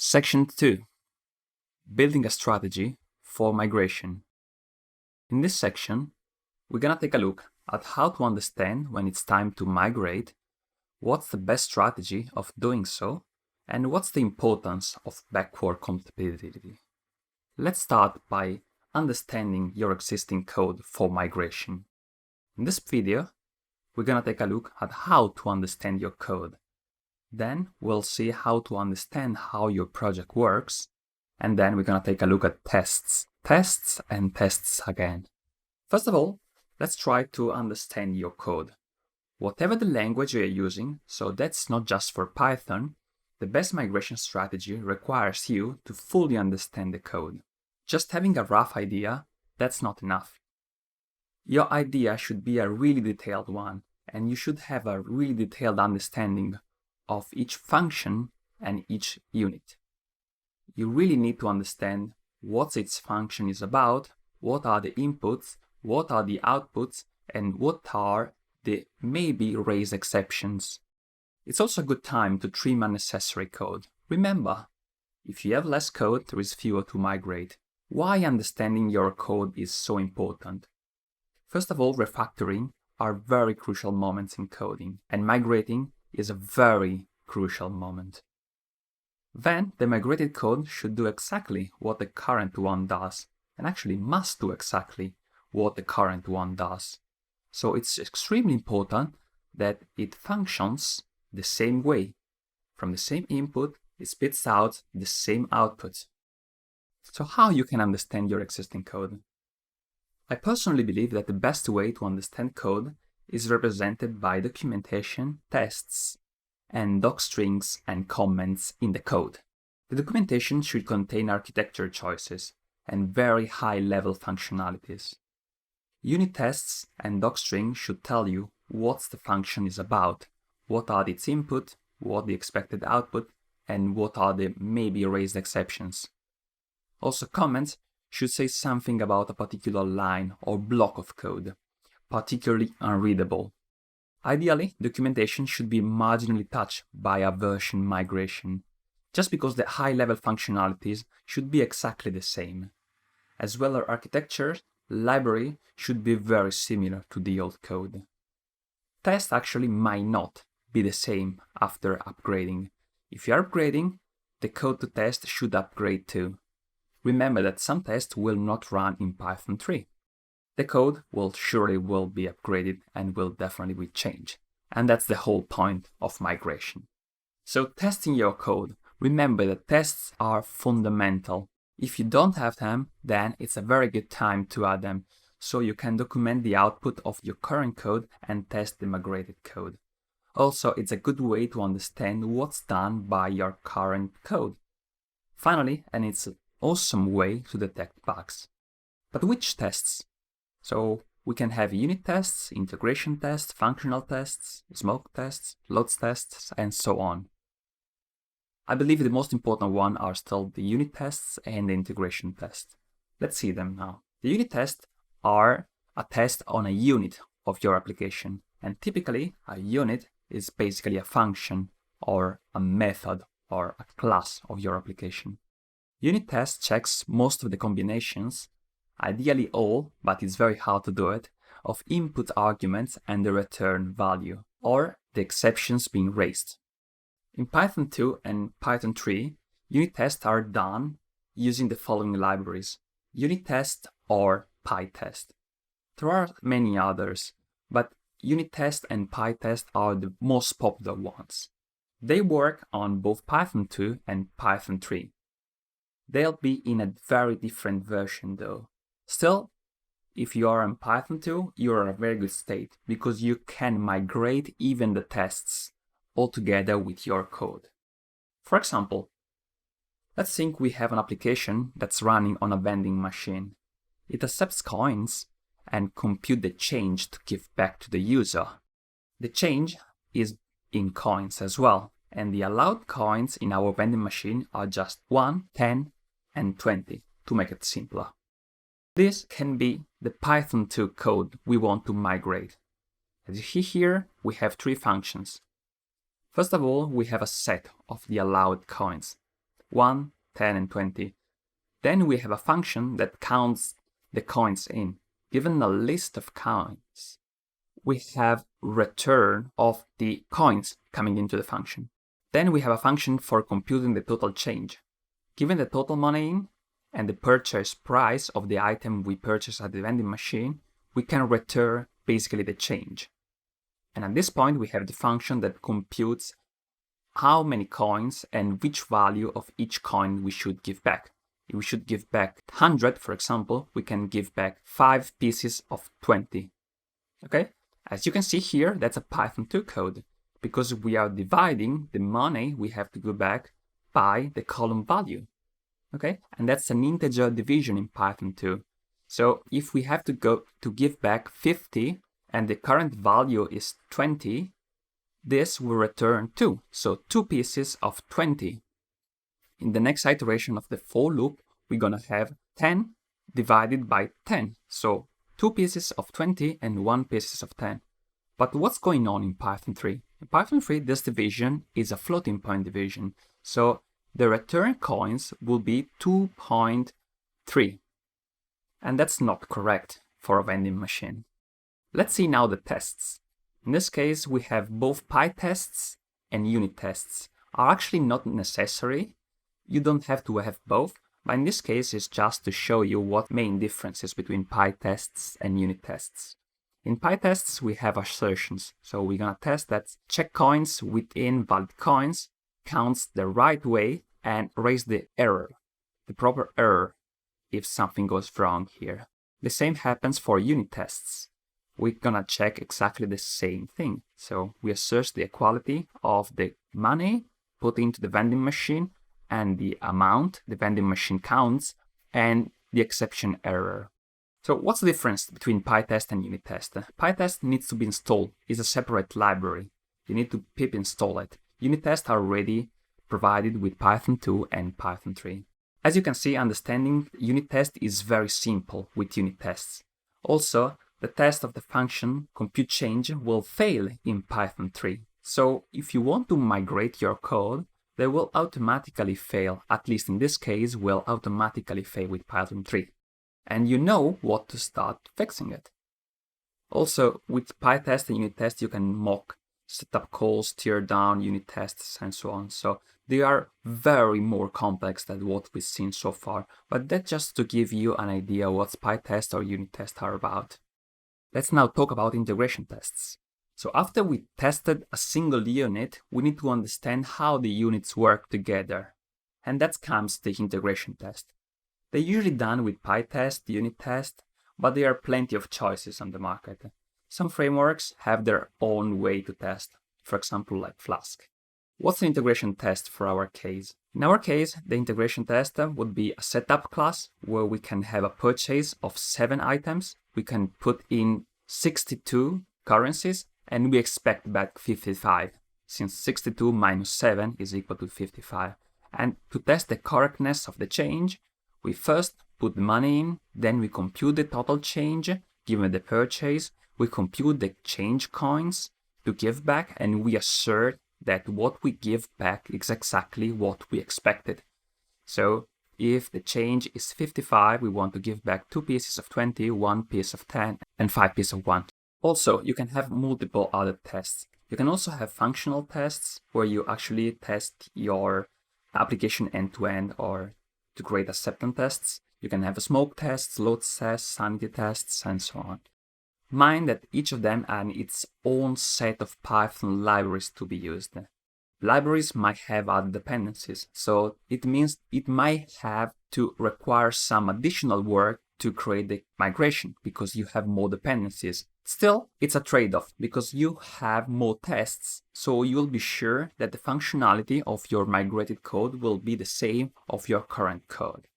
Section 2. Building a strategy for migration. In this section, we're gonna take a look at how to understand when it's time to migrate, what's the best strategy of doing so, and what's the importance of backward compatibility. Let's start by understanding your existing code for migration. In this video, we're gonna take a look at how to understand your code. Then we'll see how to understand how your project works, and then we're gonna take a look at tests and tests again. First of all, let's try to understand your code. Whatever the language you're using, so that's not just for Python, the best migration strategy requires you to fully understand the code. Just having a rough idea, that's not enough. Your idea should be a really detailed one, and you should have a really detailed understanding of each function and each unit. You really need to understand what its function is about, what are the inputs, what are the outputs, and what are the maybe raised exceptions. It's also a good time to trim unnecessary code. Remember, if you have less code, there is fewer to migrate. Why understanding your code is so important? First of all, refactoring are very crucial moments in coding, and migrating is a very crucial moment. Then the migrated code should do exactly what the current one does, and actually must do exactly what the current one does. So it's extremely important that it functions the same way. From the same input, it spits out the same output. So how you can understand your existing code? I personally believe that the best way to understand code is represented by documentation, tests, and docstrings and comments in the code. The documentation should contain architecture choices and very high-level functionalities. Unit tests and docstring should tell you what the function is about, what are its input, what the expected output, and what are the maybe raised exceptions. Also, comments should say something about a particular line or block of code, particularly unreadable. Ideally, documentation should be marginally touched by a version migration, just because the high-level functionalities should be exactly the same. As well as architecture, library should be very similar to the old code. Tests actually might not be the same after upgrading. If you are upgrading, the code to test should upgrade too. Remember that some tests will not run in Python 3. The code will surely be upgraded and will definitely be changed. And that's the whole point of migration. So testing your code, remember that tests are fundamental. If you don't have them, then it's a very good time to add them, so you can document the output of your current code and test the migrated code. Also, it's a good way to understand what's done by your current code. Finally, and it's an awesome way to detect bugs. But which tests? So we can have unit tests, integration tests, functional tests, smoke tests, loads tests, and so on. I believe the most important one are still the unit tests and the integration test. Let's see them now. The unit tests are a test on a unit of your application, and typically a unit is basically a function or a method or a class of your application. Unit test checks most of the combinations, ideally all, but it's very hard to do it, of input arguments and the return value, or the exceptions being raised. In Python 2 and Python 3, unit tests are done using the following libraries: unit test or PyTest. There are many others, but unit test and PyTest are the most popular ones. They work on both Python 2 and Python 3. They'll be in a very different version though. Still, if you are in Python 2, you are in a very good state because you can migrate even the tests altogether with your code. For example, let's think we have an application that's running on a vending machine. It accepts coins and computes the change to give back to the user. The change is in coins as well, and the allowed coins in our vending machine are just 1, 10, and 20 to make it simpler. This can be the Python 2 code we want to migrate. As you see here, we have three functions. First of all, we have a set of the allowed coins. 1, 10, and 20. Then we have a function that counts the coins in. Given a list of coins, we have return of the coins coming into the function. Then we have a function for computing the total change. Given the total money in and the purchase price of the item we purchased at the vending machine, we can return basically the change. And at this point, we have the function that computes how many coins and which value of each coin we should give back. If we should give back 100, for example, we can give back 5 pieces of 20. Okay? As you can see here, that's a Python 2 code, because we are dividing the money we have to go back by the column value. Okay? And that's an integer division in Python 2. So if we have to go to give back 50 and the current value is 20, this will return 2. So 2 pieces of 20. In the next iteration of the for loop, we're gonna have 10 divided by 10. So 2 pieces of 20 and 1 pieces of 10. But what's going on in Python 3? In Python 3, this division is a floating point division. So the return coins will be 2.3. And that's not correct for a vending machine. Let's see now the tests. In this case, we have both PyTests and unit tests. Are actually not necessary. You don't have to have both, but in this case, it's just to show you what main differences between PyTests and unit tests. In PyTests, we have assertions. So we're gonna test that check coins within valid coins counts the right way and raise the error, the proper error, if something goes wrong here. The same happens for unit tests. We're gonna check exactly the same thing. So we assert the equality of the money put into the vending machine and the amount the vending machine counts and the exception error. So what's the difference between PyTest and unit test? PyTest needs to be installed. It's a separate library. You need to pip install it. Unit tests are already provided with Python 2 and Python 3. As you can see, understanding unit test is very simple with unit tests. Also, the test of the function compute change will fail in Python 3. So if you want to migrate your code, they will automatically fail, at least in this case, will automatically fail with Python 3. And you know what to start fixing it. Also, with PyTest and unit test, you can mock setup calls, tear down unit tests, and so on. So they are very more complex than what we've seen so far, but that's just to give you an idea what PyTest or unit tests are about. Let's now talk about integration tests. So after we tested a single unit, we need to understand how the units work together. And that comes the integration test. They're usually done with PyTest, unit test, but there are plenty of choices on the market. Some frameworks have their own way to test, for example like Flask. What's the integration test for our case? In our case, the integration test would be a setup class where we can have a purchase of 7 items. We can put in 62 currencies and we expect back 55, since 62 minus 7 is equal to 55. And to test the correctness of the change, we first put the money in, then we compute the total change given the purchase, we compute the change coins to give back, and we assert that what we give back is exactly what we expected. So if the change is 55, we want to give back 2 pieces of 20, 1 piece of 10, and 5 pieces of 1. Also, you can have multiple other tests. You can also have functional tests where you actually test your application end-to-end or to create acceptance tests. You can have smoke tests, load tests, sanity tests, and so on. Mind that each of them has its own set of Python libraries to be used. Libraries might have other dependencies, so it means it might have to require some additional work to create the migration because you have more dependencies. Still, it's a trade-off because you have more tests, so you'll be sure that the functionality of your migrated code will be the same of your current code.